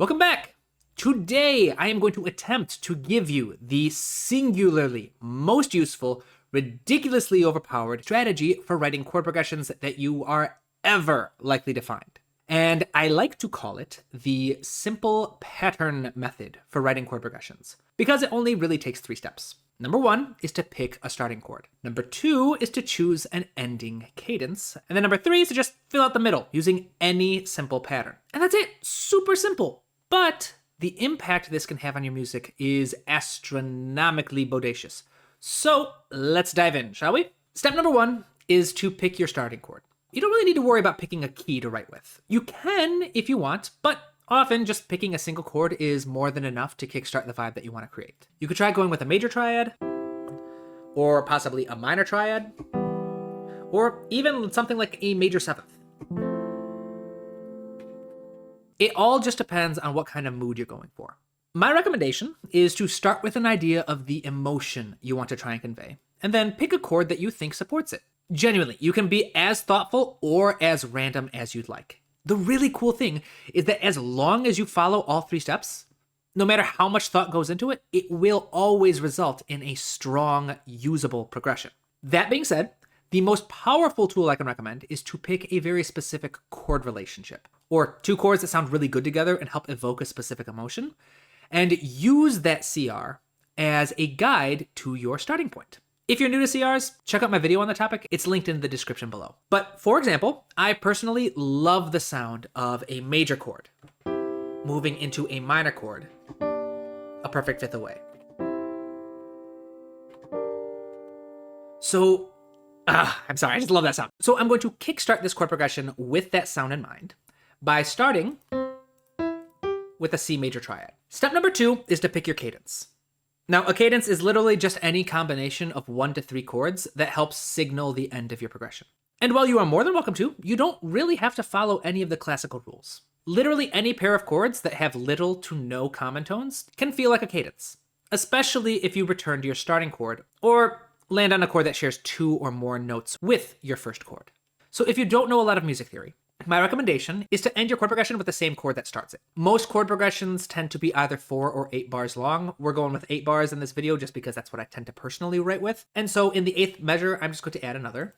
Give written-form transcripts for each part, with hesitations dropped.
Welcome back! Today, I am going to attempt to give you the singularly most useful, ridiculously overpowered strategy for writing chord progressions that you are ever likely to find. And I like to call it the simple pattern method for writing chord progressions, because it only really takes 3 steps. Number 1 is to pick a starting chord. Number 2 is to choose an ending cadence. And then number 3 is to just fill out the middle using any simple pattern. And that's it. Super simple. But the impact this can have on your music is astronomically bodacious. So let's dive in, shall we? Step number 1 is to pick your starting chord. You don't really need to worry about picking a key to write with. You can if you want, but often just picking a single chord is more than enough to kickstart the vibe that you want to create. You could try going with a major triad, or possibly a minor triad, or even something like a major 7th. It all just depends on what kind of mood you're going for. My recommendation is to start with an idea of the emotion you want to try and convey, and then pick a chord that you think supports it. Genuinely, you can be as thoughtful or as random as you'd like. The really cool thing is that as long as you follow all 3 steps, no matter how much thought goes into it, it will always result in a strong, usable progression. That being said, the most powerful tool I can recommend is to pick a very specific chord relationship, or 2 chords that sound really good together and help evoke a specific emotion, and use that CR as a guide to your starting point. If you're new to CRs, check out my video on the topic. It's linked in the description below. But for example, I personally love the sound of a major chord moving into a minor chord a perfect 5th away. So, I'm sorry, I just love that sound. So I'm going to kickstart this chord progression with that sound in mind by starting with a C major triad. Step number 2 is to pick your cadence. Now, a cadence is literally just any combination of 1 to 3 chords that helps signal the end of your progression. And while you are more than welcome to, you don't really have to follow any of the classical rules. Literally any pair of chords that have little to no common tones can feel like a cadence, especially if you return to your starting chord or land on a chord that shares 2 or more notes with your first chord. So if you don't know a lot of music theory, my recommendation is to end your chord progression with the same chord that starts it. Most chord progressions tend to be either 4 or 8 bars long. We're going with 8 bars in this video just because that's what I tend to personally write with. And so in the 8th measure, I'm just going to add another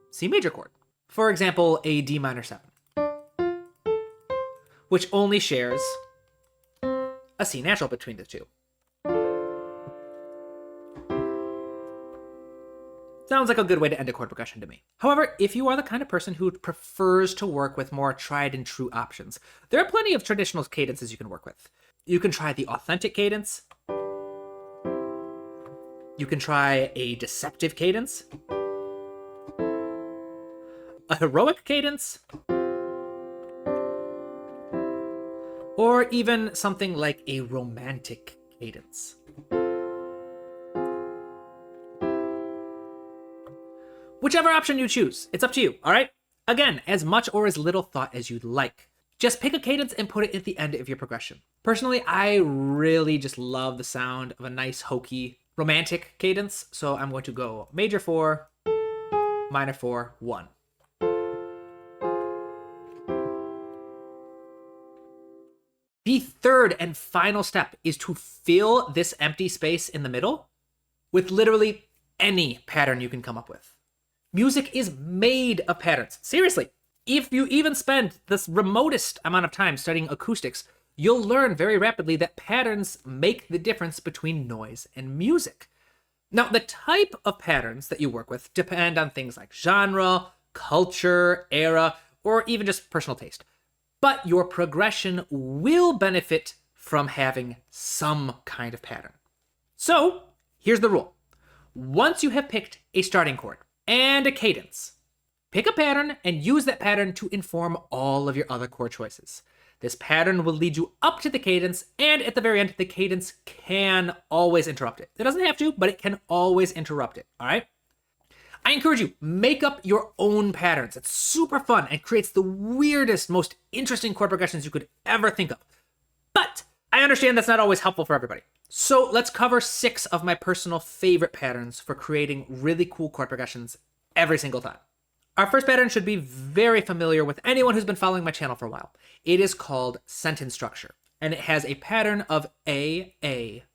C major chord. For example, a D minor 7, which only shares a C natural between the 2. Sounds like a good way to end a chord progression to me. However, if you are the kind of person who prefers to work with more tried and true options, there are plenty of traditional cadences you can work with. You can try the authentic cadence. You can try a deceptive cadence, a heroic cadence, or even something like a romantic cadence. Whichever option you choose, it's up to you, all right? Again, as much or as little thought as you'd like. Just pick a cadence and put it at the end of your progression. Personally, I really just love the sound of a nice, hokey, romantic cadence, so I'm going to go major 4, minor 4, 1. The third and final step is to fill this empty space in the middle with literally any pattern you can come up with. Music is made of patterns. Seriously, if you even spend the remotest amount of time studying acoustics, you'll learn very rapidly that patterns make the difference between noise and music. Now, the type of patterns that you work with depend on things like genre, culture, era, or even just personal taste. But your progression will benefit from having some kind of pattern. So, here's the rule. Once you have picked a starting chord and a cadence, pick a pattern and use that pattern to inform all of your other chord choices. This pattern will lead you up to the cadence, and at the very end, the cadence can always interrupt it. It doesn't have to, but it can always interrupt it, all right? I encourage you, make up your own patterns. It's super fun and creates the weirdest, most interesting chord progressions you could ever think of. But I understand that's not always helpful for everybody. So let's cover 6 of my personal favorite patterns for creating really cool chord progressions every single time. Our first pattern should be very familiar with anyone who's been following my channel for a while. It is called sentence structure, and it has a pattern of A,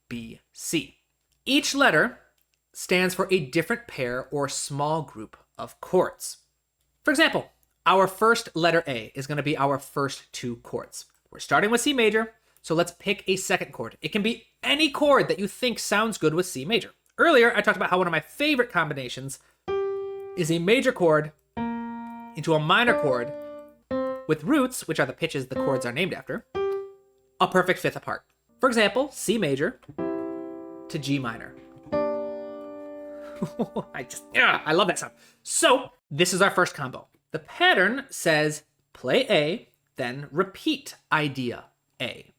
B, C. Each letter stands for a different pair or small group of chords. For example, our first letter A is going to be our first two chords. We're starting with C major, so let's pick a second chord. It can be any chord that you think sounds good with C major. Earlier, I talked about how one of my favorite combinations is a major chord into a minor chord with roots, which are the pitches the chords are named after, a perfect fifth apart. For example, C major to G minor. I love that sound. So this is our first combo. The pattern says play A, then repeat idea A.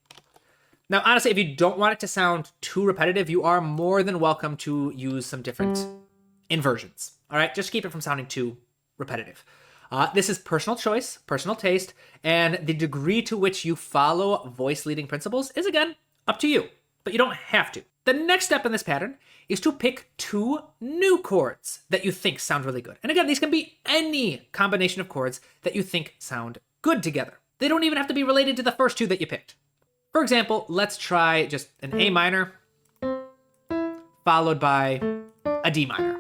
Now, honestly, if you don't want it to sound too repetitive, you are more than welcome to use some different inversions. All right, just keep it from sounding too repetitive. This is personal choice, personal taste, and the degree to which you follow voice leading principles is, again, up to you, but you don't have to. The next step in this pattern is to pick two new chords that you think sound really good. And again, these can be any combination of chords that you think sound good together. They don't even have to be related to the first two that you picked. For example, let's try just an A minor followed by a D minor.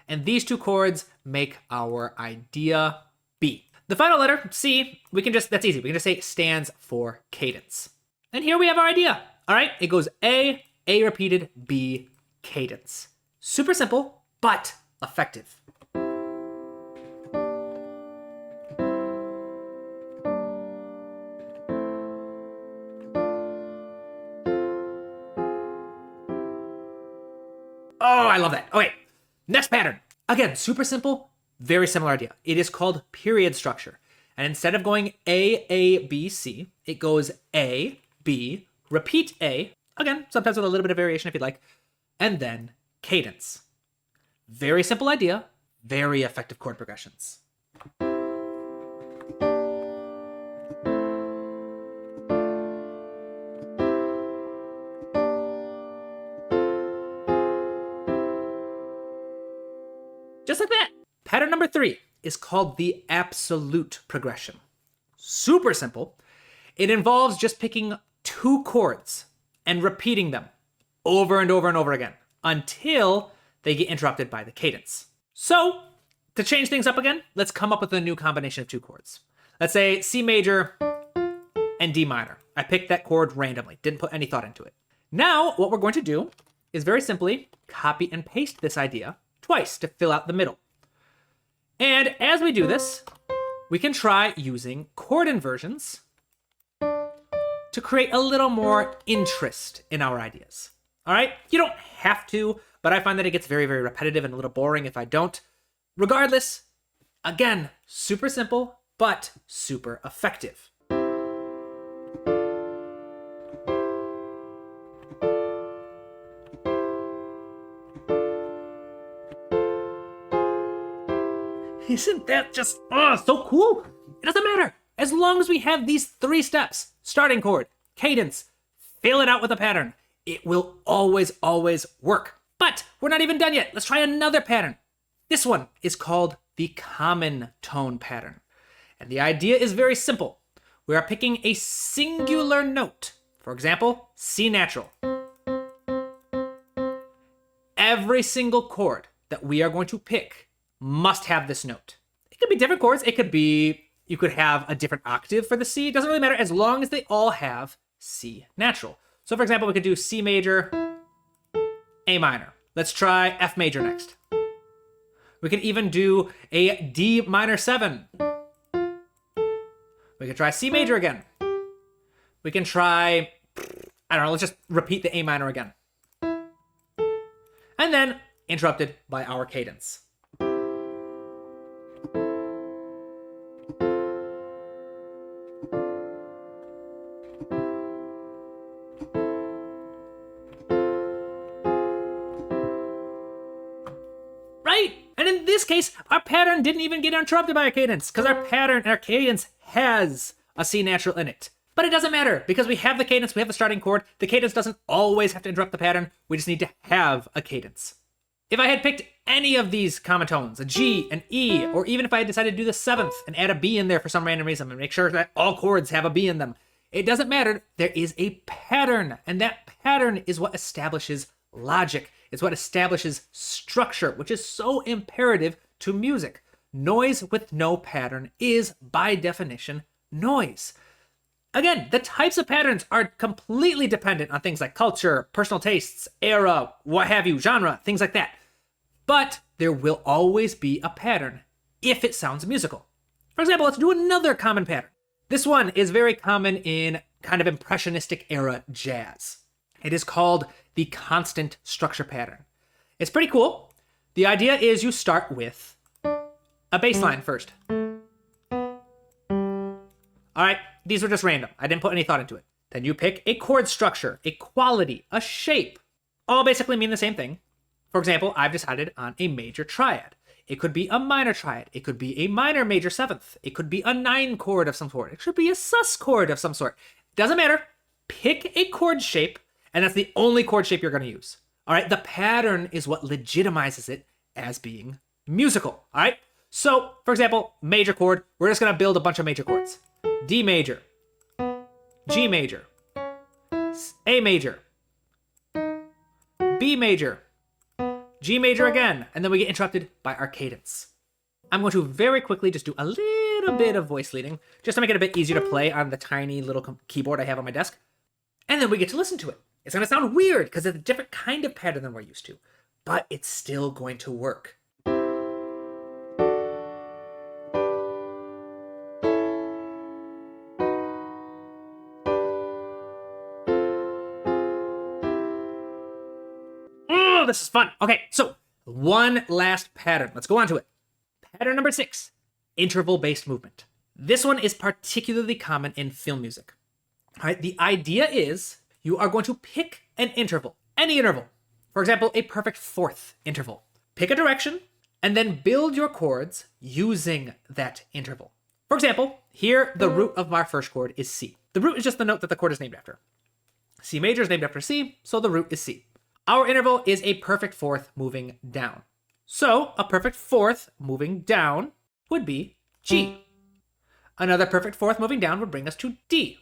And these two chords make our idea B. The final letter, C, that's easy. We can just say stands for cadence. And here we have our idea. All right, it goes A repeated, B, cadence. Super simple, but effective. Oh, I love that. Okay, next pattern. Again, super simple, very similar idea. It is called period structure. And instead of going A, B, C, it goes A, B, repeat A, again, sometimes with a little bit of variation if you'd like, and then cadence. Very simple idea, very effective chord progressions. Just like that. Pattern number 3 is called the absolute progression. Super simple. It involves just picking two chords and repeating them over and over and over again until they get interrupted by the cadence. So, to change things up again, let's come up with a new combination of two chords. Let's say C major and D minor. I picked that chord randomly, didn't put any thought into it. Now, what we're going to do is very simply copy and paste this idea twice to fill out the middle. And as we do this, we can try using chord inversions to create a little more interest in our ideas. All right? You don't have to, but I find that it gets very, very repetitive and a little boring if I don't. Regardless, again, super simple, but super effective. Isn't that just so cool? It doesn't matter. As long as we have these 3 steps, starting chord, cadence, fill it out with a pattern, it will always, always work. But we're not even done yet. Let's try another pattern. This one is called the common tone pattern. And the idea is very simple. We are picking a singular note. For example, C natural. Every single chord that we are going to pick must have this note. It could be different chords. It could be, you could have a different octave for the C. It doesn't really matter as long as they all have C natural. So for example, we could do C major, A minor. Let's try F major next. We could even do a D minor 7. We could try C major again. We can try, I don't know, let's just repeat the A minor again. And then interrupted by our cadence. Right? And in this case, our pattern didn't even get interrupted by a cadence because our cadence has a C natural in it. But it doesn't matter because we have the cadence, we have the starting chord. The cadence doesn't always have to interrupt the pattern. We just need to have a cadence. If I had picked any of these common tones, a G, an E, or even if I had decided to do the 7th and add a B in there for some random reason and make sure that all chords have a B in them, it doesn't matter. There is a pattern, and that pattern is what establishes logic. It's what establishes structure, which is so imperative to music. Noise with no pattern is, by definition, noise. Again, the types of patterns are completely dependent on things like culture, personal tastes, era, what have you, genre, things like that. But there will always be a pattern if it sounds musical. For example, let's do another common pattern. This one is very common in kind of impressionistic era jazz. It is called the constant structure pattern. It's pretty cool. The idea is you start with a bass line first. All right, these were just random. I didn't put any thought into it. Then you pick a chord structure, a quality, a shape. All basically mean the same thing. For example, I've decided on a major triad. It could be a minor triad. It could be a minor major 7th. It could be a 9 chord of some sort. It should be a sus chord of some sort. Doesn't matter. Pick a chord shape, and that's the only chord shape you're going to use. All right, the pattern is what legitimizes it as being musical. All right, so for example, major chord, we're just going to build a bunch of major chords. D major, G major, A major, B major, G major again, and then we get interrupted by our cadence. I'm going to very quickly just do a little bit of voice leading, just to make it a bit easier to play on the tiny little keyboard I have on my desk. And then we get to listen to it. It's going to sound weird because it's a different kind of pattern than we're used to, but it's still going to work. This is fun. Okay, so one last pattern. Let's go on to it. Pattern number 6, interval-based movement. This one is particularly common in film music. All right, the idea is you are going to pick an interval, any interval. For example, a perfect 4th interval. Pick a direction and then build your chords using that interval. For example, here the root of my first chord is C. The root is just the note that the chord is named after. C major is named after C, so the root is C. Our interval is a perfect 4th moving down. So a perfect 4th moving down would be G. Another perfect 4th moving down would bring us to D.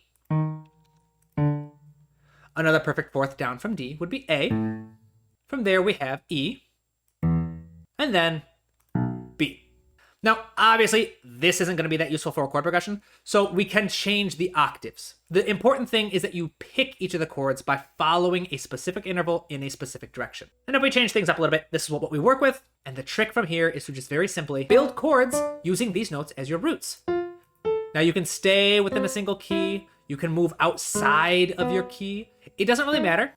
Another perfect 4th down from D would be A. From there we have E. And then B. Now, obviously, this isn't going to be that useful for a chord progression, so we can change the octaves. The important thing is that you pick each of the chords by following a specific interval in a specific direction. And if we change things up a little bit, this is what we work with. And the trick from here is to just very simply build chords using these notes as your roots. Now, you can stay within a single key. You can move outside of your key. It doesn't really matter.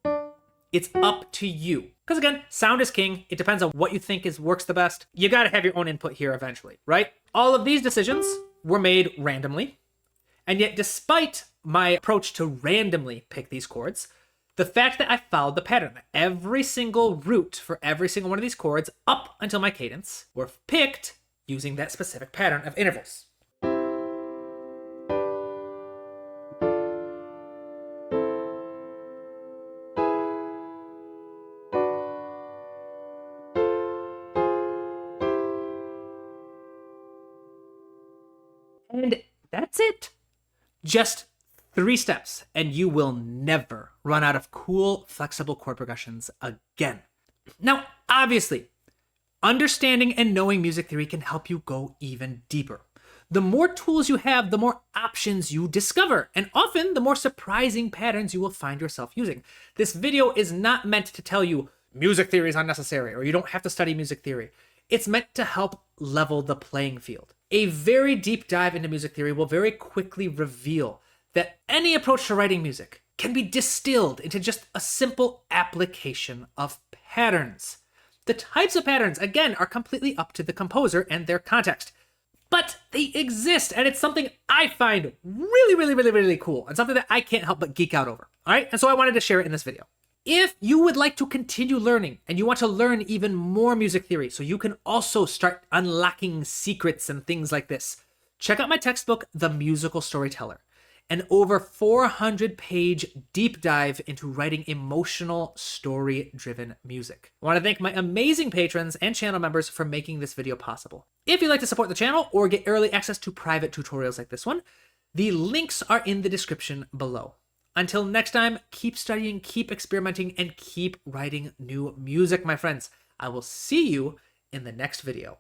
It's up to you. Because again, sound is king. It depends on what you think works the best. You got to have your own input here eventually, right? All of these decisions were made randomly. And yet, despite my approach to randomly pick these chords, the fact that I followed the pattern, every single root for every single one of these chords up until my cadence were picked using that specific pattern of intervals. And that's it. Just 3 steps, and you will never run out of cool, flexible chord progressions again. Now, obviously, understanding and knowing music theory can help you go even deeper. The more tools you have, the more options you discover, and often the more surprising patterns you will find yourself using. This video is not meant to tell you music theory is unnecessary or you don't have to study music theory. It's meant to help level the playing field. A very deep dive into music theory will very quickly reveal that any approach to writing music can be distilled into just a simple application of patterns. The types of patterns, again, are completely up to the composer and their context. But they exist, and it's something I find really cool, and something that I can't help but geek out over. All right, and so I wanted to share it in this video. If you would like to continue learning and you want to learn even more music theory so you can also start unlocking secrets and things like this, check out my textbook, The Musical Storyteller. an over 400-page deep dive into writing emotional, story-driven music. I want to thank my amazing patrons and channel members for making this video possible. If you'd like to support the channel or get early access to private tutorials like this one, the links are in the description below. Until next time, keep studying, keep experimenting, and keep writing new music, my friends. I will see you in the next video.